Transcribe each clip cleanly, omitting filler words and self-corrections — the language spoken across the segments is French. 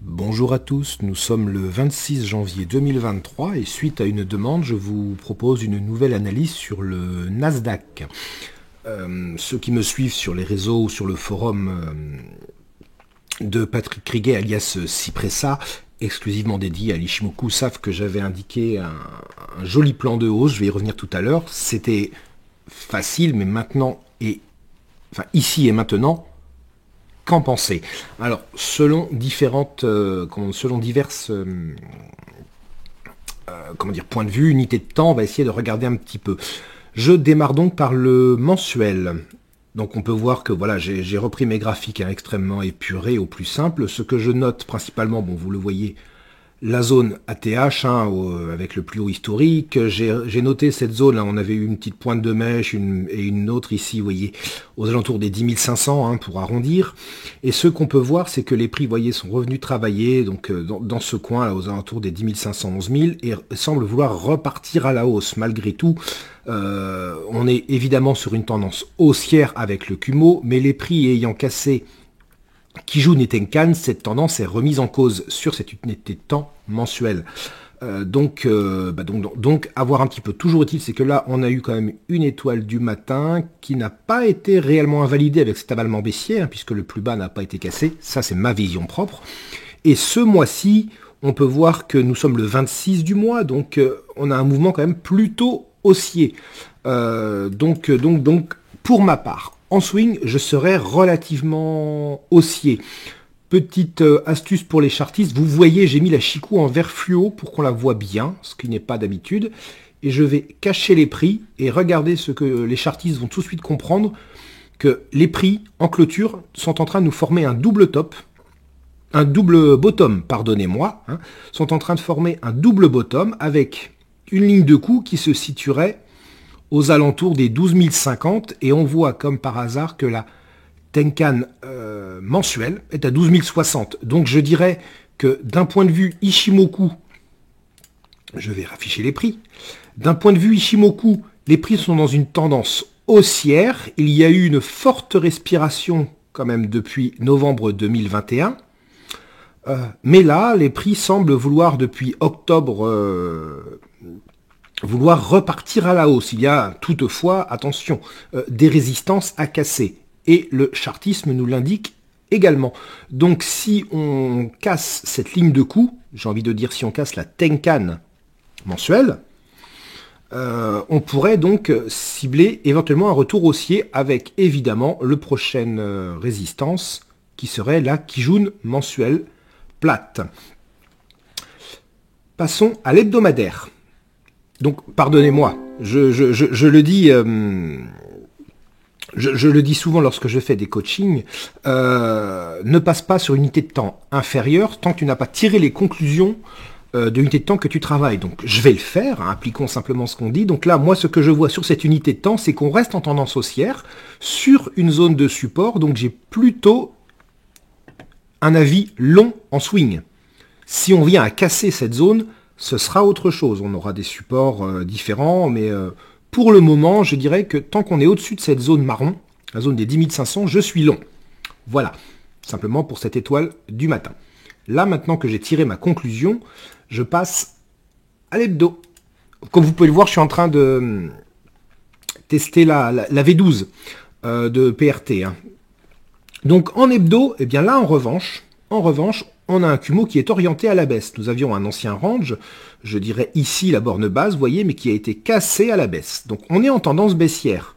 Bonjour à tous, nous sommes le 26 janvier 2023 et suite à une demande, je vous propose une nouvelle analyse sur le Nasdaq. Ceux qui me suivent sur les réseaux ou sur le forum de Patrick Criguet alias Cipressa, exclusivement dédié à l'Ichimoku, savent que j'avais indiqué un joli plan de hausse, je vais y revenir tout à l'heure. C'était facile, mais maintenant ici et maintenant, qu'en penser? Alors, selon diverses points de vue, unités de temps, on va essayer de regarder un petit peu. Je démarre donc par le mensuel. Donc on peut voir que voilà, j'ai repris mes graphiques extrêmement épurés au plus simple. Ce que je note principalement, bon vous le voyez, la zone ATH avec le plus haut historique. J'ai noté cette zone, là on avait eu une petite pointe de mèche et une autre ici, vous voyez, aux alentours des 10 500 pour arrondir. Et ce qu'on peut voir, c'est que les prix, vous voyez, sont revenus travailler donc dans ce coin, là, aux alentours des 10 500, 11 000 et semblent vouloir repartir à la hausse malgré tout. On est évidemment sur une tendance haussière avec le Kumo, mais les prix ayant cassé Kijun Tenkan, cette tendance est remise en cause sur cette unité de temps mensuelle. Donc, à voir un petit peu. Toujours est-il, c'est que là, on a eu quand même une étoile du matin qui n'a pas été réellement invalidée avec cet avalement baissier, puisque le plus bas n'a pas été cassé. Ça, c'est ma vision propre. Et ce mois-ci, on peut voir que nous sommes le 26 du mois, donc on a un mouvement quand même plutôt haussier. Donc, pour ma part, en swing, je serais relativement haussier. Petite astuce pour les chartistes, vous voyez, j'ai mis la Chikou en vert fluo pour qu'on la voit bien, ce qui n'est pas d'habitude. Et je vais cacher les prix et regarder ce que les chartistes vont tout de suite comprendre, que les prix en clôture sont en train de nous former un double top, un double bottom, pardonnez-moi, sont en train de former un double bottom avec une ligne de coup qui se situerait aux alentours des 12 050 et on voit comme par hasard que la Tenkan mensuelle est à 12 060. Donc je dirais que d'un point de vue Ichimoku, je vais afficher les prix, d'un point de vue Ichimoku, les prix sont dans une tendance haussière. Il y a eu une forte respiration quand même depuis novembre 2021. Mais là, les prix semblent vouloir depuis octobre vouloir repartir à la hausse. Il y a toutefois, attention, des résistances à casser. Et le chartisme nous l'indique également. Donc si on casse cette ligne de coup, j'ai envie de dire si on casse la Tenkan mensuelle, on pourrait donc cibler éventuellement un retour haussier avec évidemment le prochaine résistance qui serait la Kijun mensuelle plate. Passons à l'hebdomadaire. Donc, pardonnez-moi, je le dis, je le dis souvent lorsque je fais des coachings, ne passe pas sur une unité de temps inférieure tant que tu n'as pas tiré les conclusions de l'unité de temps que tu travailles. Donc, je vais le faire, appliquons simplement ce qu'on dit. Donc là, moi, ce que je vois sur cette unité de temps, c'est qu'on reste en tendance haussière sur une zone de support. Donc, j'ai plutôt un avis long en swing. Si on vient à casser cette zone, ce sera autre chose. On aura des supports différents, mais pour le moment, je dirais que tant qu'on est au-dessus de cette zone marron, la zone des 10 500, je suis long. Voilà, simplement pour cette étoile du matin. Là, maintenant que j'ai tiré ma conclusion, je passe à l'hebdo. Comme vous pouvez le voir, je suis en train de tester la V12 de PRT. Donc en hebdo, eh bien là, en revanche, on a un Kumo qui est orienté à la baisse. Nous avions un ancien range, je dirais ici la borne basse, vous voyez, mais qui a été cassé à la baisse. Donc on est en tendance baissière.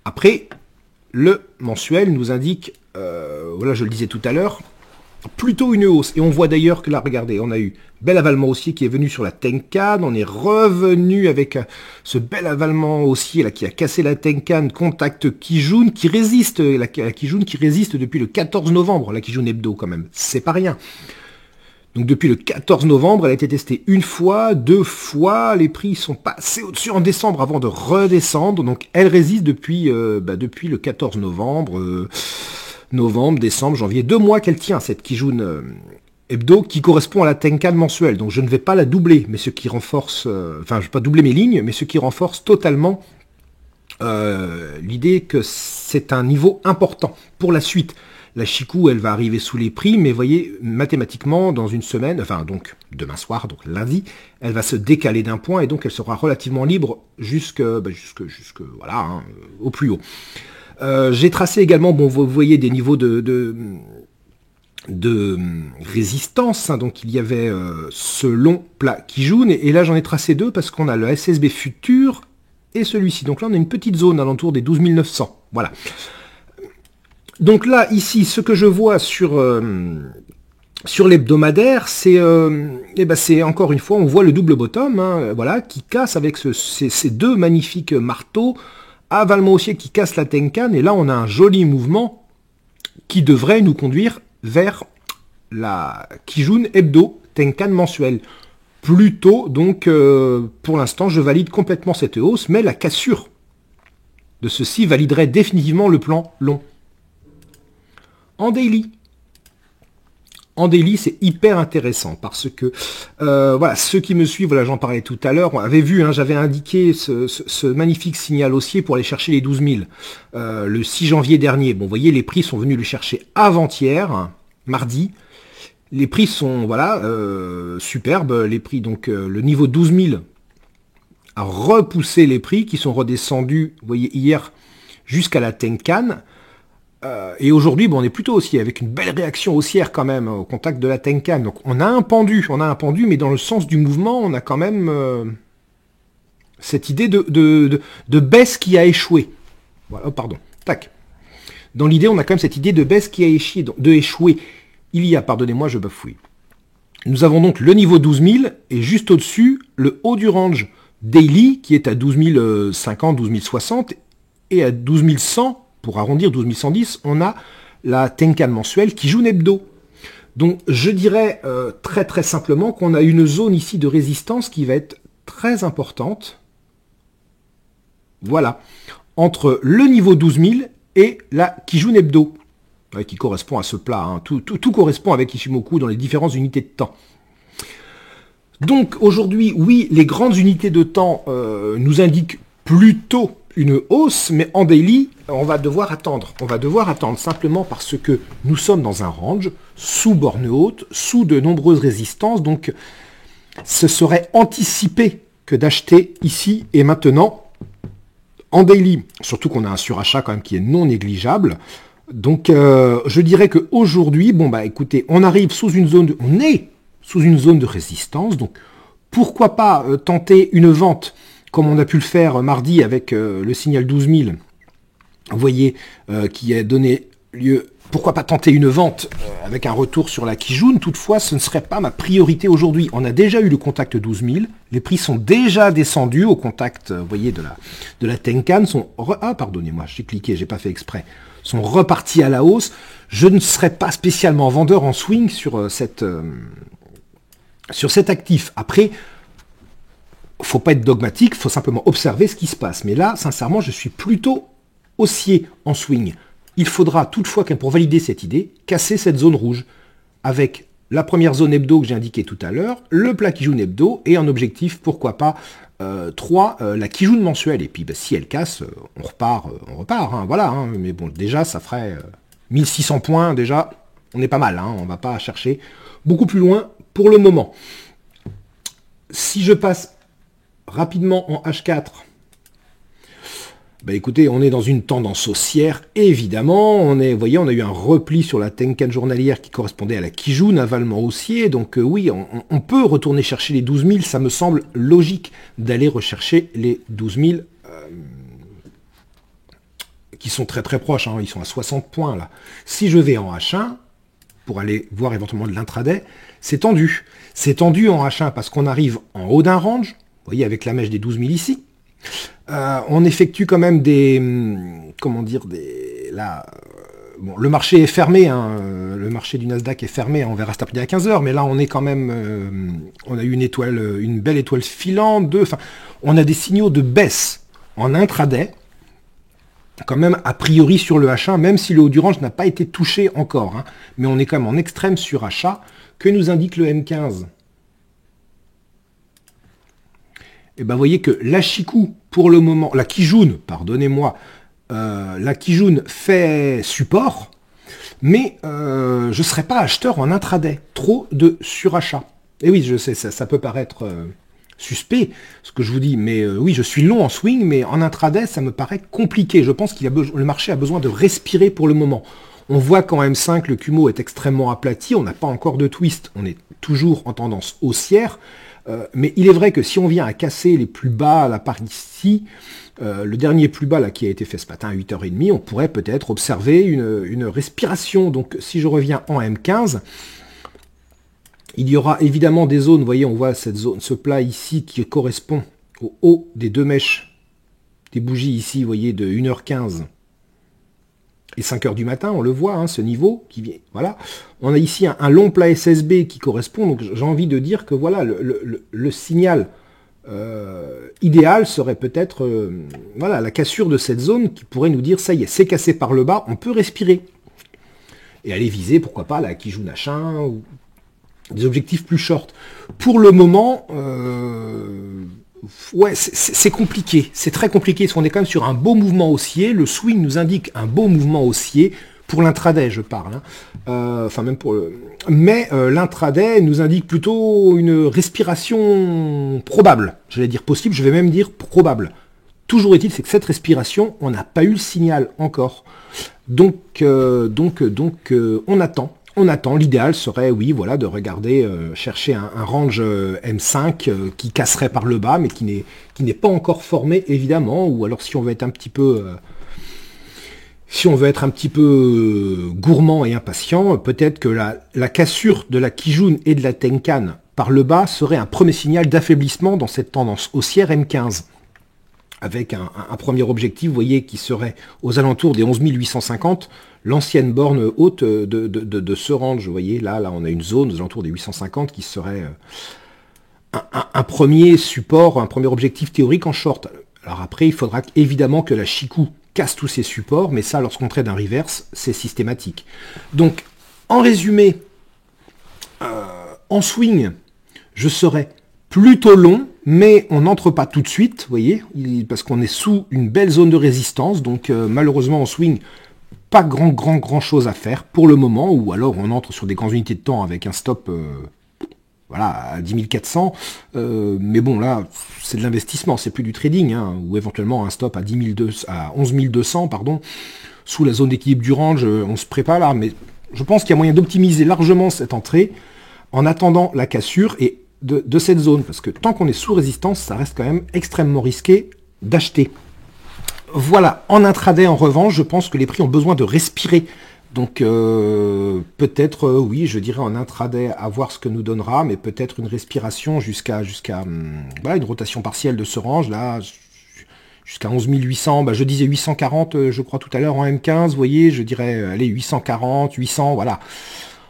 Après, le mensuel nous indique, voilà, je le disais tout à l'heure, plutôt une hausse. Et on voit d'ailleurs que là, regardez, on a eu bel avalement haussier qui est venu sur la Tenkan. On est revenu avec ce bel avalement haussier là qui a cassé la Tenkan, contact Kijun qui résiste, la Kijun qui résiste depuis le 14 novembre, la Kijun hebdo quand même, c'est pas rien. Donc depuis le 14 novembre, elle a été testée une fois, deux fois, les prix sont passés au-dessus en décembre avant de redescendre. Donc elle résiste depuis le 14 novembre. Novembre, décembre, janvier, 2 mois qu'elle tient, cette Kijun hebdo, qui correspond à la Tenkan mensuelle. Donc je ne vais pas la doubler, mais ce qui renforce, je ne vais pas doubler mes lignes, mais ce qui renforce totalement l'idée que c'est un niveau important pour la suite. La Chikou, elle va arriver sous les prix, mais voyez, mathématiquement, dans une semaine, enfin donc demain soir, donc lundi, elle va se décaler d'un point et donc elle sera relativement libre jusque voilà, hein, au plus haut. J'ai tracé également, bon, vous voyez des niveaux de résistance, hein, donc il y avait ce long plat Kijun, et là j'en ai tracé deux parce qu'on a le SSB Futur et celui-ci. Donc là on a une petite zone alentour des 12 900, voilà. Donc là, ici, ce que je vois sur l'hebdomadaire, c'est encore une fois, on voit le double bottom, hein, voilà, qui casse avec ces deux magnifiques marteaux, avalement haussier qui casse la Tenkan, et là on a un joli mouvement qui devrait nous conduire vers la Kijun Hebdo Tenkan mensuelle. Plutôt, donc, pour l'instant, je valide complètement cette hausse, mais la cassure de ceci validerait définitivement le plan long. En daily, c'est hyper intéressant parce que voilà, ceux qui me suivent, voilà, j'en parlais tout à l'heure, on avait vu, hein, j'avais indiqué ce magnifique signal haussier pour aller chercher les 12 000 le 6 janvier dernier. Bon, vous voyez, les prix sont venus le chercher avant-hier, mardi. Les prix sont, voilà, superbes. Les prix, donc, le niveau 12 000 a repoussé les prix qui sont redescendus, vous voyez, hier jusqu'à la Tenkan. Et aujourd'hui, bon, on est plutôt haussier, avec une belle réaction haussière quand même au contact de la Tenkan. Donc on a un pendu, mais dans le sens du mouvement, on a quand même cette idée de baisse qui a échoué. Voilà, oh, pardon, tac. Dans l'idée, on a quand même cette idée de baisse qui a échoué. Il y a, pardonnez-moi, je bafouille. Nous avons donc le niveau 12 000 et juste au-dessus, le haut du range daily qui est à 12 050, 12 060 et à 12 100. Pour arrondir 12 110, on a la Tenkan mensuelle qui joue hebdo. Donc je dirais très très simplement qu'on a une zone ici de résistance qui va être très importante. Voilà. Entre le niveau 12 000 et la Kijun Hebdo. Qui correspond à ce plat. Hein. Tout correspond avec Ishimoku dans les différentes unités de temps. Donc aujourd'hui, oui, les grandes unités de temps nous indiquent plutôt une hausse, mais en daily, on va devoir attendre. On va devoir attendre simplement parce que nous sommes dans un range, sous borne haute, sous de nombreuses résistances, donc ce serait anticipé que d'acheter ici et maintenant en daily. Surtout qu'on a un surachat quand même qui est non négligeable. Donc je dirais qu'aujourd'hui, bon bah écoutez, on arrive sous une zone, on est sous une zone de résistance, donc pourquoi pas tenter une vente comme on a pu le faire mardi avec le signal 12 000, vous voyez, qui a donné lieu, pourquoi pas tenter une vente avec un retour sur la Kijun, toutefois ce ne serait pas ma priorité aujourd'hui. On a déjà eu le contact 12 000, les prix sont déjà descendus au contact, vous voyez, de la Tenkan, pardonnez-moi, j'ai cliqué, j'ai pas fait exprès, sont repartis à la hausse. Je ne serais pas spécialement vendeur en swing sur cet actif. Après, faut pas être dogmatique, faut simplement observer ce qui se passe. Mais là, sincèrement, je suis plutôt haussier en swing. Il faudra toutefois, pour valider cette idée, casser cette zone rouge avec la première zone hebdo que j'ai indiquée tout à l'heure, le plat Kijun hebdo et un objectif, pourquoi pas, 3, la Kijun mensuelle. Et puis, bah, si elle casse, on repart, hein, voilà. Hein. Mais bon, déjà, ça ferait 1600 points, déjà, on est pas mal. Hein, on va pas chercher beaucoup plus loin pour le moment. Si je passe rapidement en H4, bah écoutez, on est dans une tendance haussière, évidemment. Vous voyez, on a eu un repli sur la Tenkan journalière qui correspondait à la Kijun, avalement haussier. Donc oui, on peut retourner chercher les 12 000. Ça me semble logique d'aller rechercher les 12 000 qui sont très très proches. Hein, ils sont à 60 points là. Si je vais en H1, pour aller voir éventuellement de l'intraday, c'est tendu. C'est tendu en H1 parce qu'on arrive en haut d'un range. Vous voyez, avec la mèche des 12 000 ici. On effectue quand même des... Comment dire, bon, le marché est fermé, hein, le marché du Nasdaq est fermé, on verra cet après-midi à 15h, mais là on est quand même... on a eu une belle étoile filante, enfin, on a des signaux de baisse en intraday, quand même a priori sur le H1, même si le haut du range n'a pas été touché encore, hein, mais on est quand même en extrême surachat, que nous indique le M15. Et ben, vous voyez que la Chikou, pour le moment, la Kijun, pardonnez-moi, la Kijun fait support, mais je ne serai pas acheteur en intraday. Trop de surachat. Et oui, je sais, ça peut paraître suspect, ce que je vous dis, mais oui, je suis long en swing, mais en intraday, ça me paraît compliqué. Je pense que le marché a besoin de respirer pour le moment. On voit qu'en M5, le Kumo est extrêmement aplati, on n'a pas encore de twist, on est toujours en tendance haussière, mais il est vrai que si on vient à casser les plus bas, là par ici, le dernier plus bas là qui a été fait ce matin à 8h30, on pourrait peut-être observer une respiration. Donc si je reviens en M15, il y aura évidemment des zones, vous voyez, on voit cette zone, ce plat ici qui correspond au haut des deux mèches, des bougies ici, vous voyez, de 1h15 et 5h du matin, on le voit, hein, ce niveau qui vient, voilà. On a ici un long plat SSB qui correspond, donc j'ai envie de dire que voilà, le signal idéal serait peut-être voilà, la cassure de cette zone qui pourrait nous dire, ça y est, c'est cassé par le bas, on peut respirer. Et aller viser, pourquoi pas, la Kijun H1 ou des objectifs plus short. Pour le moment, ouais, c'est compliqué, c'est très compliqué, parce qu'on est quand même sur un beau mouvement haussier, le swing nous indique un beau mouvement haussier, pour l'intraday je parle, hein. Enfin même pour le... Mais l'intraday nous indique plutôt une respiration probable, j'allais dire possible, je vais même dire probable. Toujours est-il, c'est que cette respiration, on n'a pas eu le signal encore. Donc on attend. On attend, l'idéal serait, oui, voilà, de regarder, chercher un range M5 qui casserait par le bas, mais qui n'est pas encore formé, évidemment, ou alors si on veut être un petit peu... gourmand et impatient, peut-être que la cassure de la Kijun et de la Tenkan par le bas serait un premier signal d'affaiblissement dans cette tendance haussière M15. Avec un premier objectif, vous voyez, qui serait aux alentours des 11 850, l'ancienne borne haute de ce range. Vous voyez, là, on a une zone aux alentours des 850 qui serait un premier support, un premier objectif théorique en short. Alors après, il faudra évidemment que la Chikou casse tous ses supports, mais ça, lorsqu'on trade un reverse, c'est systématique. Donc, en résumé, en swing, je serais plutôt long, mais on n'entre pas tout de suite, vous voyez, parce qu'on est sous une belle zone de résistance, donc malheureusement en swing, pas grand chose à faire pour le moment, ou alors on entre sur des grandes unités de temps avec un stop voilà, à 10 400, mais bon là, c'est de l'investissement, c'est plus du trading, hein, ou éventuellement un stop à 11 200, pardon, sous la zone d'équilibre du range, on se prépare là, mais je pense qu'il y a moyen d'optimiser largement cette entrée en attendant la cassure et de cette zone, parce que tant qu'on est sous résistance, ça reste quand même extrêmement risqué d'acheter. Voilà, en intraday en revanche, je pense que les prix ont besoin de respirer. Donc peut-être, oui, je dirais en intraday à voir ce que nous donnera, mais peut-être une respiration jusqu'à voilà, une rotation partielle de ce range, là, jusqu'à 11 800, bah, je disais 840, je crois tout à l'heure en M15, vous voyez, je dirais, allez, 840, 800, voilà.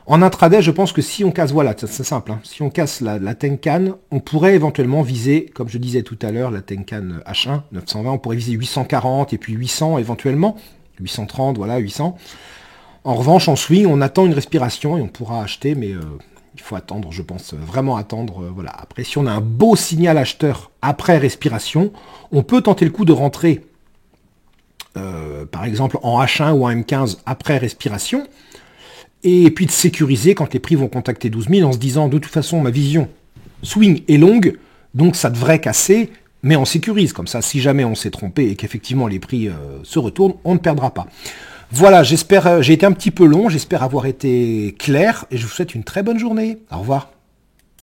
En intraday, je pense que si on casse, voilà, c'est simple, hein, si on casse la Tenkan, on pourrait éventuellement viser, comme je disais tout à l'heure, la Tenkan H1, 920, on pourrait viser 840 et puis 800 éventuellement, 830, voilà, 800. En revanche, en swing, on attend une respiration et on pourra acheter, mais il faut attendre, je pense, vraiment attendre. Voilà. Après, si on a un beau signal acheteur après respiration, on peut tenter le coup de rentrer, par exemple, en H1 ou en M15 après respiration, et puis de sécuriser quand les prix vont contacter 12 000 en se disant, de toute façon, ma vision swing est longue, donc ça devrait casser, mais on sécurise. Comme ça, si jamais on s'est trompé et qu'effectivement les prix se retournent, on ne perdra pas. Voilà, j'espère, j'ai été un petit peu long, j'espère avoir été clair, et je vous souhaite une très bonne journée. Au revoir.